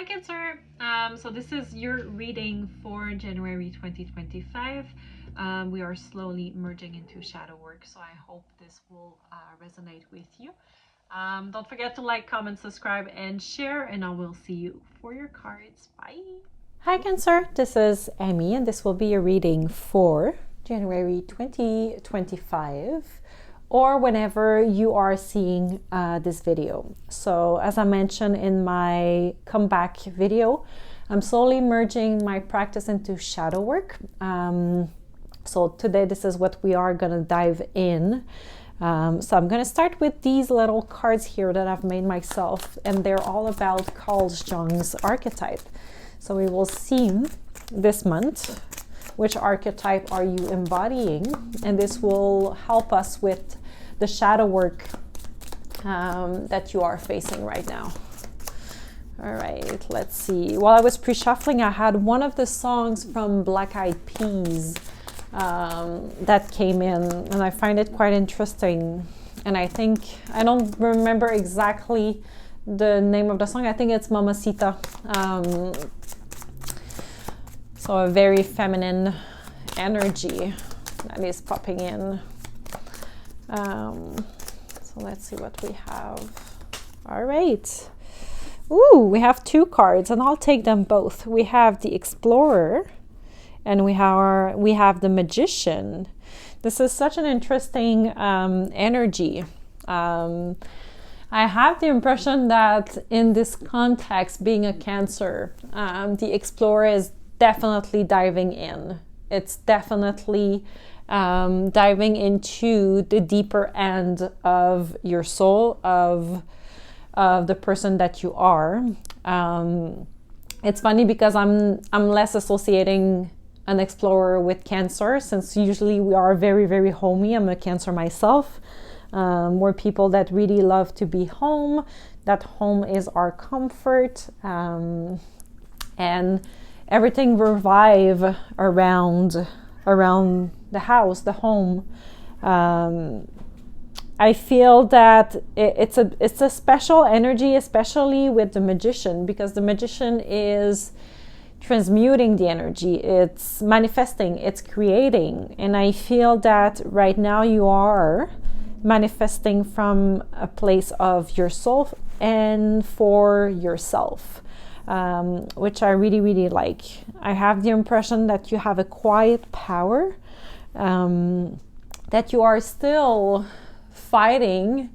Hi Cancer, so this is your reading for January 2025. We are slowly merging into shadow work, so I hope this will resonate with you. Don't forget to like, comment, subscribe, and share, and I will see you for your cards. Bye! Hi Cancer, this is Emilie, and this will be your reading for January 2025, or whenever you are seeing this video. So as I mentioned in my comeback video, I'm slowly merging my practice into shadow work. So today this is what we are going to dive in. So I'm going to start with these little cards here that I've made myself, and they're all about Carl Jung's archetype. So we will see this month which archetype are you embodying, and this will help us with the shadow work that you are facing right now. All right, let's see. While I was pre-shuffling, I had one of the songs from Black Eyed Peas that came in, and I find it quite interesting. And I think, I don't remember exactly the name of the song. I think it's Mamacita. So a very feminine energy that is popping in. So let's see what we have. All right. Ooh, we have two cards, and I'll take them both. We have the Explorer, and we have the Magician. This is such an interesting energy. I have the impression that in this context, being a Cancer, the Explorer is definitely diving in. It's definitely diving into the deeper end of your soul, of the person that you are. It's funny because I'm less associating an Explorer with Cancer, since usually we are very, very homey. I'm a Cancer myself. We're people that really love to be home, that home is our comfort, and everything revolve around the house, the home. I feel that it's a special energy, especially with the Magician, because the Magician is transmuting the energy, it's manifesting, it's creating. And I feel that right now you are manifesting from a place of your soul and for yourself, which I really, really like. I have the impression that you have a quiet power, that you are still fighting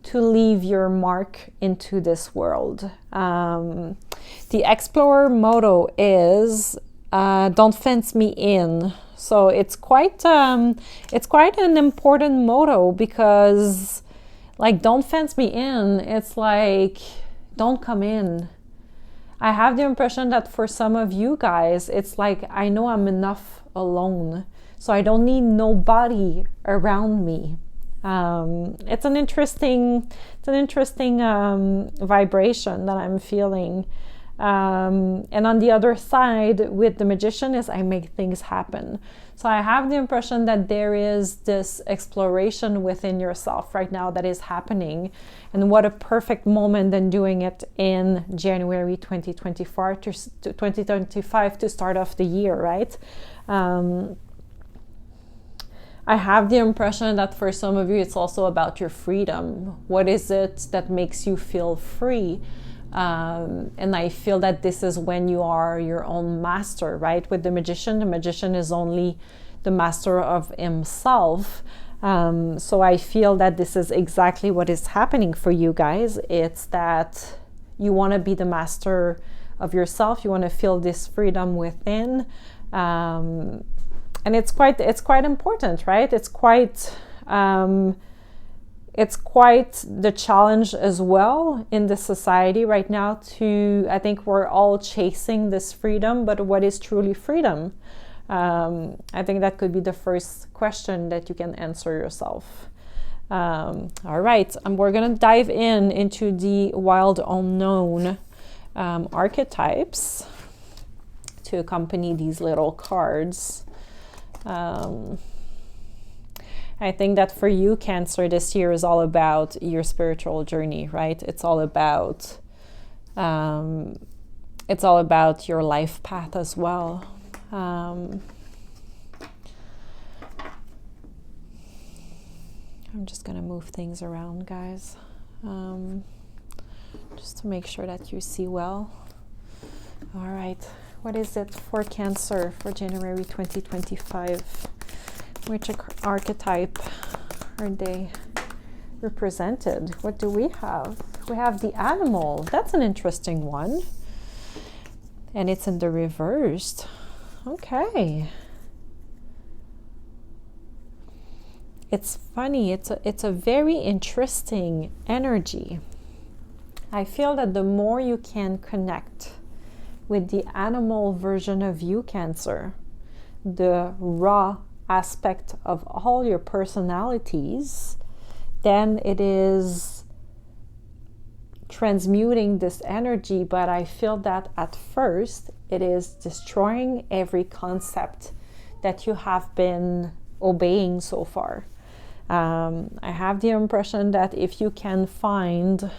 to leave your mark into this world. The Explorer motto is "Don't fence me in." So it's quite an important motto, because, like, don't fence me in. It's like, don't come in. I have the impression that for some of you guys, it's like, I know I'm enough alone, so I don't need nobody around me. It's an interesting vibration that I'm feeling. And on the other side with the Magician is I make things happen. So I have the impression that there is this exploration within yourself right now that is happening. And what a perfect moment than doing it in January 2025 to start off the year, right? I have the impression that for some of you, it's also about your freedom. What is it that makes you feel free? And I feel that this is when you are your own master, right? With the Magician is only the master of himself. So I feel that this is exactly what is happening for you guys. It's that you want to be the master of yourself. You want to feel this freedom within. And it's quite important, right? It's quite the challenge as well in the society right now I think we're all chasing this freedom, but what is truly freedom? I think that could be the first question that you can answer yourself. All right, we're gonna dive into the wild unknown archetypes to accompany these little cards. I think that for you, Cancer, this year is all about your spiritual journey, right? It's all about it's all about your life path as well. I'm just gonna move things around, guys, just to make sure that you see well. All right, what is it for Cancer for January 2025? Which archetype are they represented? What do we have? We have the animal. That's an interesting one. And it's in the reversed. Okay. It's funny. It's a very interesting energy. I feel that the more you can connect with the animal version of you, Cancer, the raw aspect of all your personalities, then it is transmuting this energy. But I feel that at first it is destroying every concept that you have been obeying so far. I have the impression that if you can find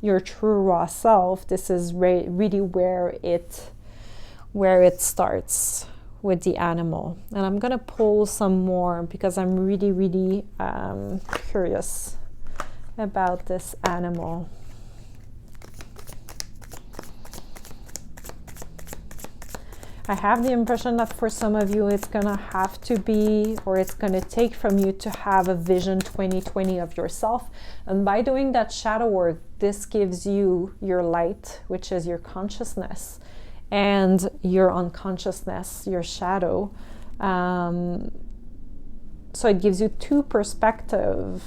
your true raw self, this is really where it starts with the animal. And I'm gonna pull some more because I'm really curious about this animal. I have the impression that for some of you it's gonna have to be, or it's gonna take from you to have a vision 2020 of yourself. And by doing that shadow work, this gives you your light, which is your consciousness, and your unconsciousness, your shadow. So it gives you two perspectives,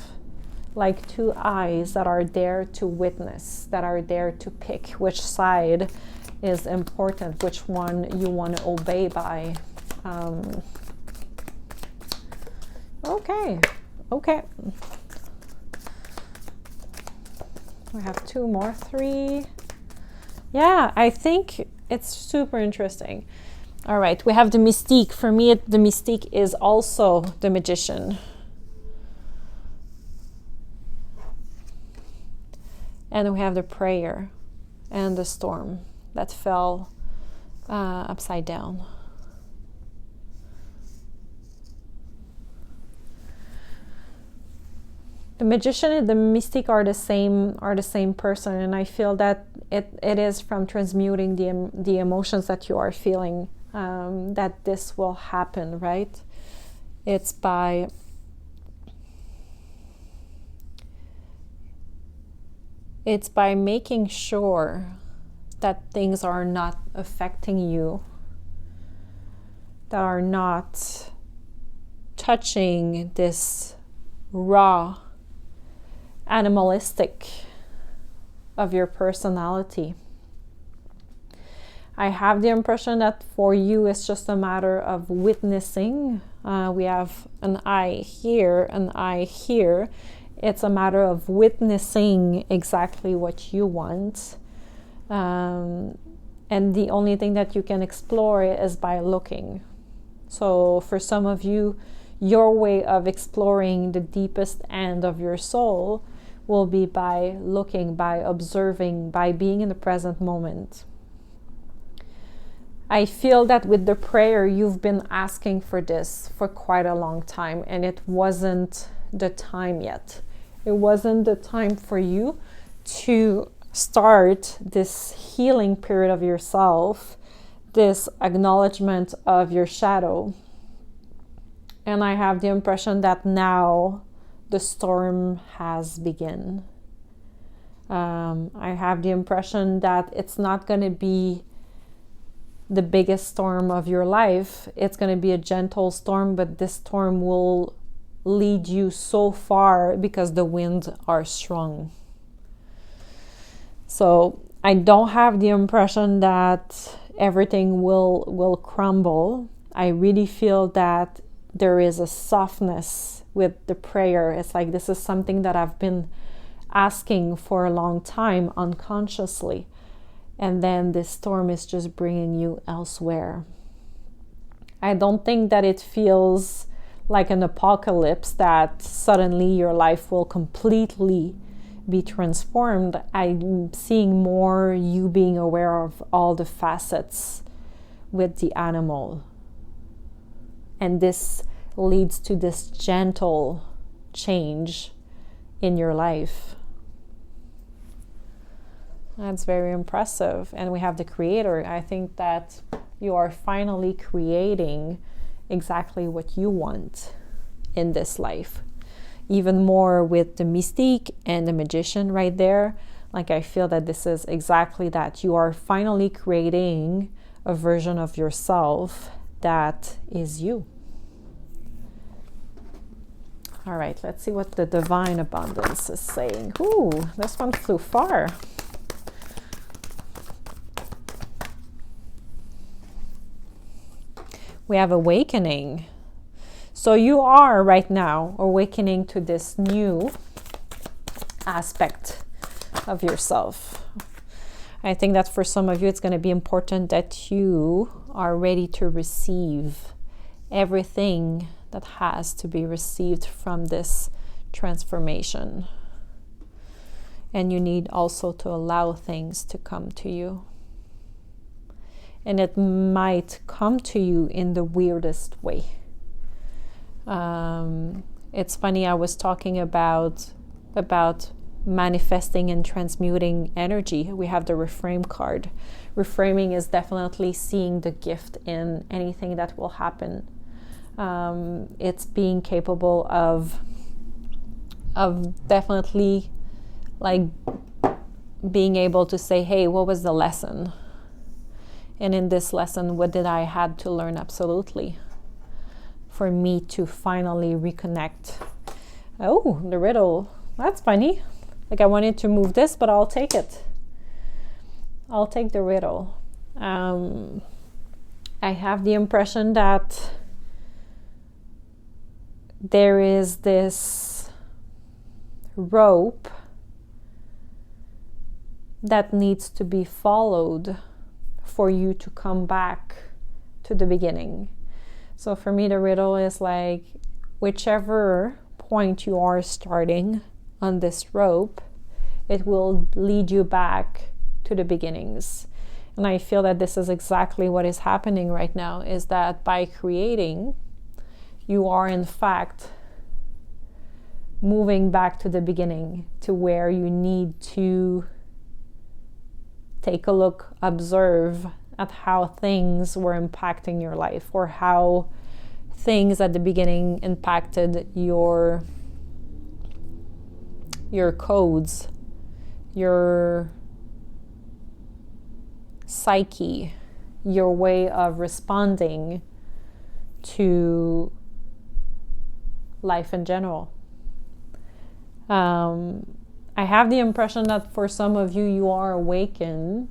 like two eyes that are there to witness, that are there to pick which side is important, which one you want to obey by. Okay. We have two more, three. Yeah, I think it's super interesting. All right, we have the mystique. For me, the mystique is also the magician. And we have the prayer and the storm that fell upside down. The magician and the mystic are the same person, and I feel that it is from transmuting the emotions that you are feeling that this will happen, right? It's by making sure that things are not affecting you, that are not touching this raw animalistic of your personality. I have the impression that for you it's just a matter of witnessing. We have an eye here, an eye here. It's a matter of witnessing exactly what you want. And the only thing that you can explore is by looking. So for some of you, your way of exploring the deepest end of your soul will be by looking, by observing, by being in the present moment. I feel that with the prayer, you've been asking for this for quite a long time, and it wasn't the time yet. It wasn't the time for you to start this healing period of yourself, this acknowledgement of your shadow. And I have the impression that now the storm has begun. I have the impression that it's not going to be the biggest storm of your life. It's going to be a gentle storm, but this storm will lead you so far because the winds are strong. So I don't have the impression that everything will crumble. I really feel that there is a softness with the prayer. It's like this is something that I've been asking for a long time unconsciously. And then this storm is just bringing you elsewhere. I don't think that it feels like an apocalypse, that suddenly your life will completely be transformed, I'm seeing more you being aware of all the facets with the animal. And this leads to this gentle change in your life. That's very impressive. And we have the creator. I think that you are finally creating exactly what you want in this life. Even more with the mystique and the magician right there. Like, I feel that this is exactly that. You are finally creating a version of yourself that is you. All right, let's see what the divine abundance is saying. Ooh, this one flew far. We have awakening. So you are right now awakening to this new aspect of yourself. I think that for some of you, it's going to be important that you are ready to receive everything that has to be received from this transformation. And you need also to allow things to come to you. And it might come to you in the weirdest way. It's funny, I was talking about manifesting and transmuting energy. We have the reframe card. Reframing is definitely seeing the gift in anything that will happen. It's being capable of definitely like being able to say, hey, what was the lesson? And in this lesson, what did I had to learn? Absolutely. For me to finally reconnect. Oh, the riddle. That's funny. Like, I wanted to move this, but I'll take it. I'll take the riddle. I have the impression that there is this rope that needs to be followed for you to come back to the beginning. So for me, the riddle is like, whichever point you are starting on this rope, it will lead you back to the beginnings. And I feel that this is exactly what is happening right now, is that by creating, you are in fact moving back to the beginning, to where you need to take a look, observe at how things were impacting your life, or how things at the beginning impacted your codes, your psyche, your way of responding to life in general. I have the impression that for some of you, you are awakened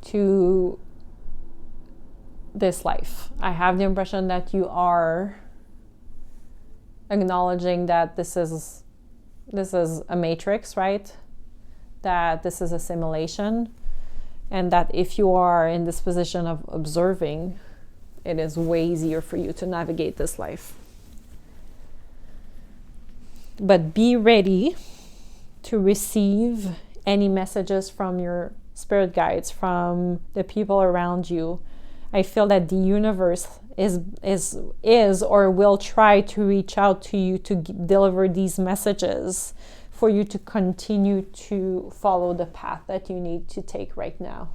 to this life. I have the impression that you are acknowledging that this is a matrix, right? That this is a simulation, and that if you are in this position of observing, it is way easier for you to navigate this life. But be ready to receive any messages from your spirit guides, from the people around you. I feel that the universe is or will try to reach out to you to deliver these messages for you to continue to follow the path that you need to take right now.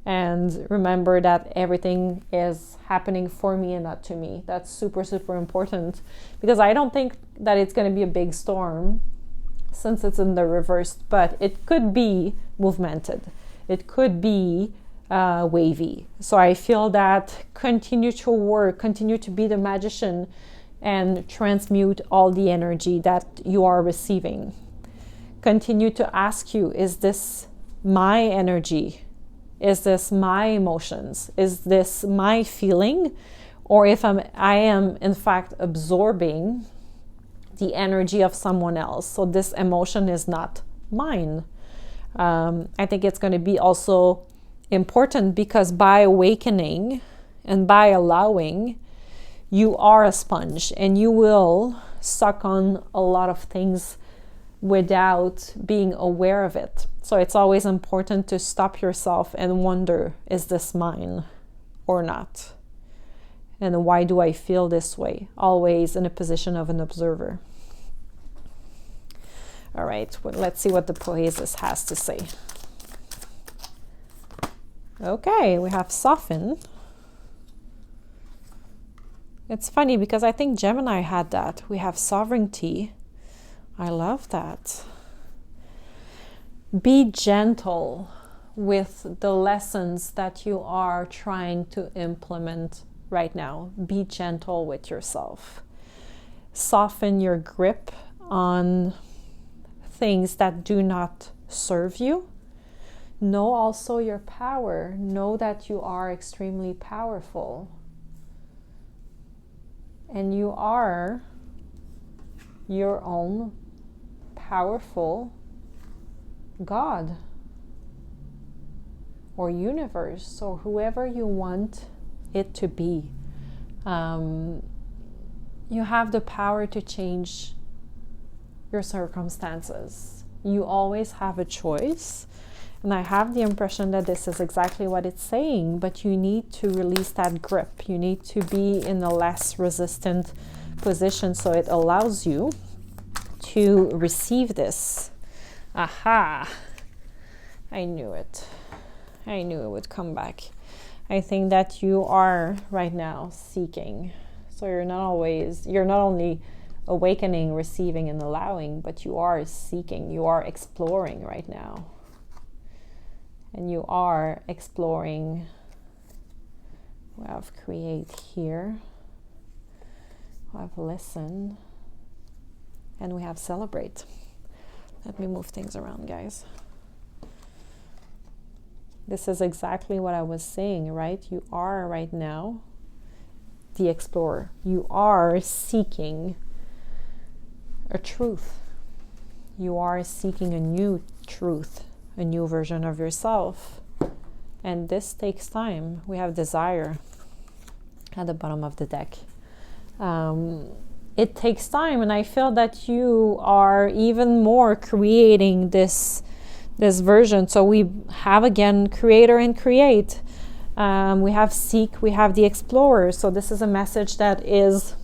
And remember that everything is happening for me and not to me. That's super, super important, because I don't think that it's going to be a big storm since it's in the reverse, but it could be movemented. It could be wavy. So I feel that continue to work, continue to be the magician and transmute all the energy that you are receiving. Continue to ask you, is this my energy? Is this my emotions? Is this my feeling? Or if I am in fact absorbing the energy of someone else. So this emotion is not mine. I think it's going to be also important, because by awakening and by allowing, you are a sponge and you will suck on a lot of things without being aware of it. So it's always important to stop yourself and wonder, is this mine or not? And why do I feel this way? Always in a position of an observer. All right, well, let's see what the poesis has to say. Okay, we have soften. It's funny because I think Gemini had that. We have sovereignty. I love that. Be gentle with the lessons that you are trying to implement right now. Be gentle with yourself. Soften your grip on things that do not serve you. Know also your power. Know that you are extremely powerful. And you are your own powerful God or universe or whoever you want it to be. You have the power to change your circumstances. You always have a choice. And I have the impression that this is exactly what it's saying, but you need to release that grip. You need to be in a less resistant position so it allows you to receive this. Aha! I knew it. I knew it would come back. I think that you are right now seeking. So you're not only awakening, receiving, and allowing, but you are seeking. You are exploring right now. And you are exploring. We have create here. We have listen. And we have celebrate. Let me move things around, guys. This is exactly what I was saying, right? You are right now the explorer. You are seeking a truth. You are seeking a new truth, a new version of yourself. And this takes time. We have desire at the bottom of the deck. It takes time, and I feel that you are even more creating this version. So we have again creator and create. We have seek, we have the explorer. So this is a message that is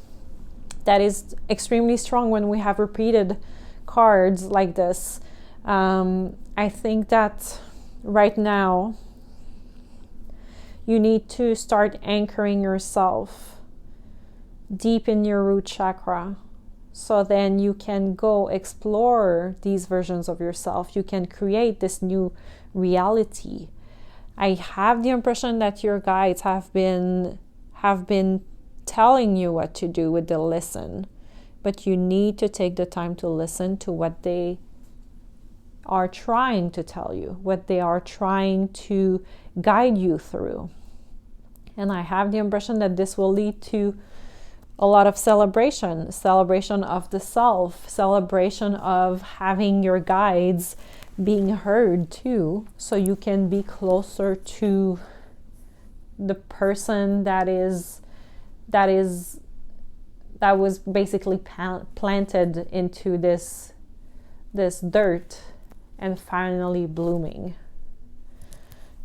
extremely strong when we have repeated cards like this. I think that right now you need to start anchoring yourself deep in your root chakra, so then you can go explore these versions of yourself. You can create this new reality. I have the impression that your guides have been telling you what to do with the listen, but you need to take the time to listen to what they are trying to tell you, what they are trying to guide you through. And I have the impression that this will lead to a lot of celebration of the self, celebration of having your guides being heard too, so you can be closer to the person that was basically planted into this dirt and finally blooming.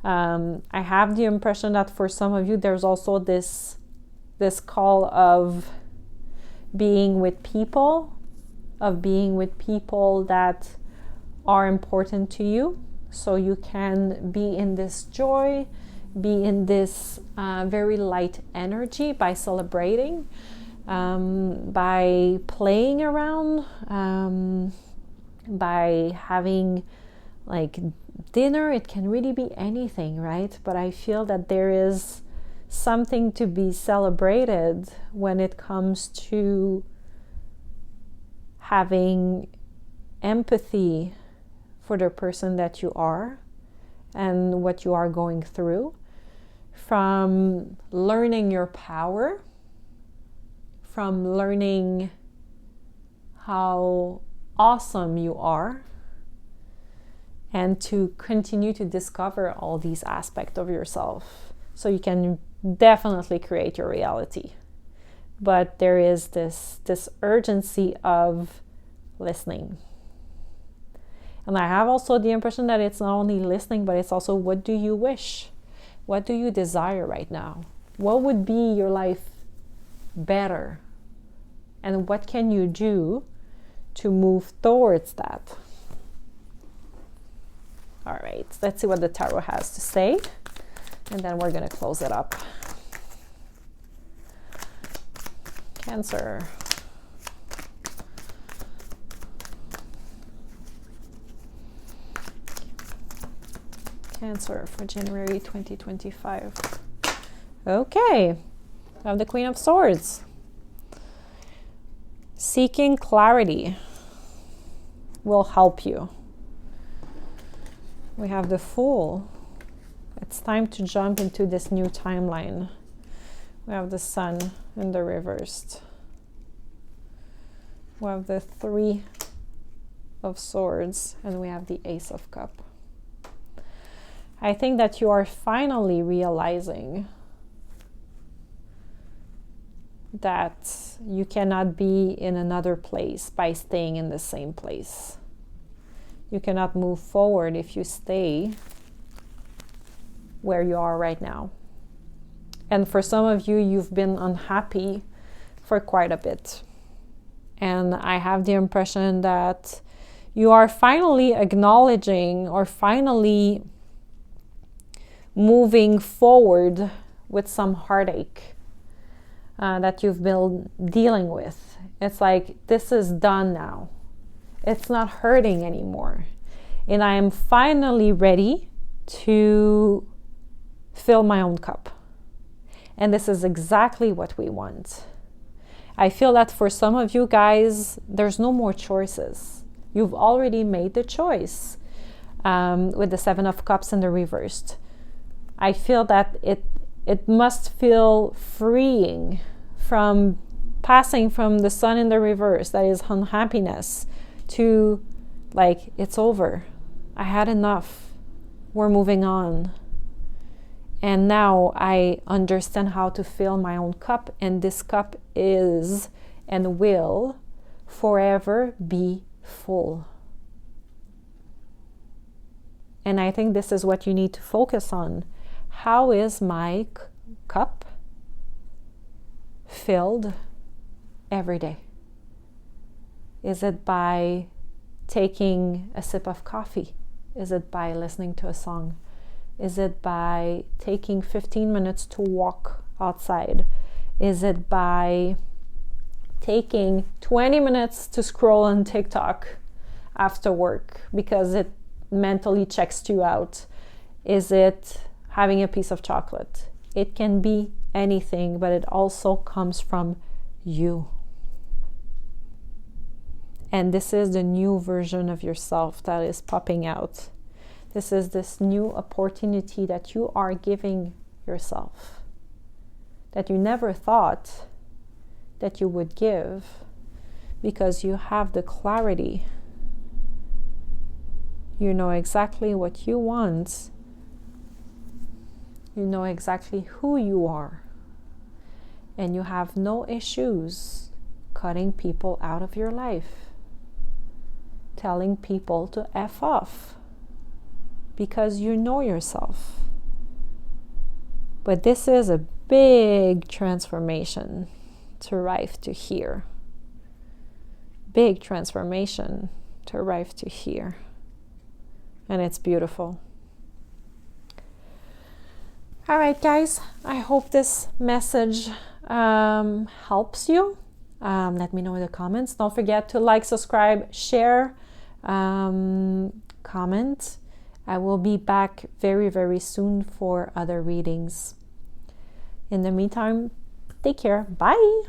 I have the impression that for some of you there's also this call of being with people that are important to you, so you can be in this joy, be in this very light energy by celebrating, by playing around, by having like dinner. It can really be anything, right? But I feel that there is something to be celebrated when it comes to having empathy for the person that you are and what you are going through, from learning your power, from learning how awesome you are, and to continue to discover all these aspects of yourself so you can definitely create your reality. But there is this urgency of listening. And I have also the impression that it's not only listening, but it's also, what do you wish? What do you desire right now? What would be your life better? And what can you do to move towards that? All right, let's see what the tarot has to say. And then we're going to close it up. Cancer. Cancer for January 2025. Okay, I have the Queen of Swords. Seeking clarity will help you. We have the Fool. It's time to jump into this new timeline. We have the Sun in the reversed. We have the Three of Swords, and we have the Ace of Cups. I think that you are finally realizing that you cannot be in another place by staying in the same place. You cannot move forward if you stay where you are right now. And for some of you, you've been unhappy for quite a bit. And I have the impression that you are finally acknowledging or finally moving forward with some heartache that you've been dealing with. It's like, this is done now. It's not hurting anymore. And I am finally ready to fill my own cup. And this is exactly what we want. I feel that for some of you guys, there's no more choices. You've already made the choice with the Seven of Cups in the reversed. I feel that it must feel freeing from passing from the Sun in the reverse, that is unhappiness, to like, it's over. I had enough. We're moving on. And now I understand how to fill my own cup, and this cup is and will forever be full. And I think this is what you need to focus on. How is my cup filled every day? Is it by taking a sip of coffee? Is it by listening to a song? Is it by taking 15 minutes to walk outside? Is it by taking 20 minutes to scroll on TikTok after work because it mentally checks you out? Is it having a piece of chocolate? It can be anything, but it also comes from you. And this is the new version of yourself that is popping out. This is this new opportunity that you are giving yourself, that you never thought that you would give, because you have the clarity. You know exactly what you want. You know exactly who you are. And you have no issues cutting people out of your life, telling people to F off, because you know yourself. But this is a big transformation to arrive to here. Big transformation to arrive to here. And it's beautiful. All right, guys, I hope this message helps you. Let me know in the comments. Don't forget to like, subscribe, share, comment. I will be back very, very soon for other readings. In the meantime, take care. Bye.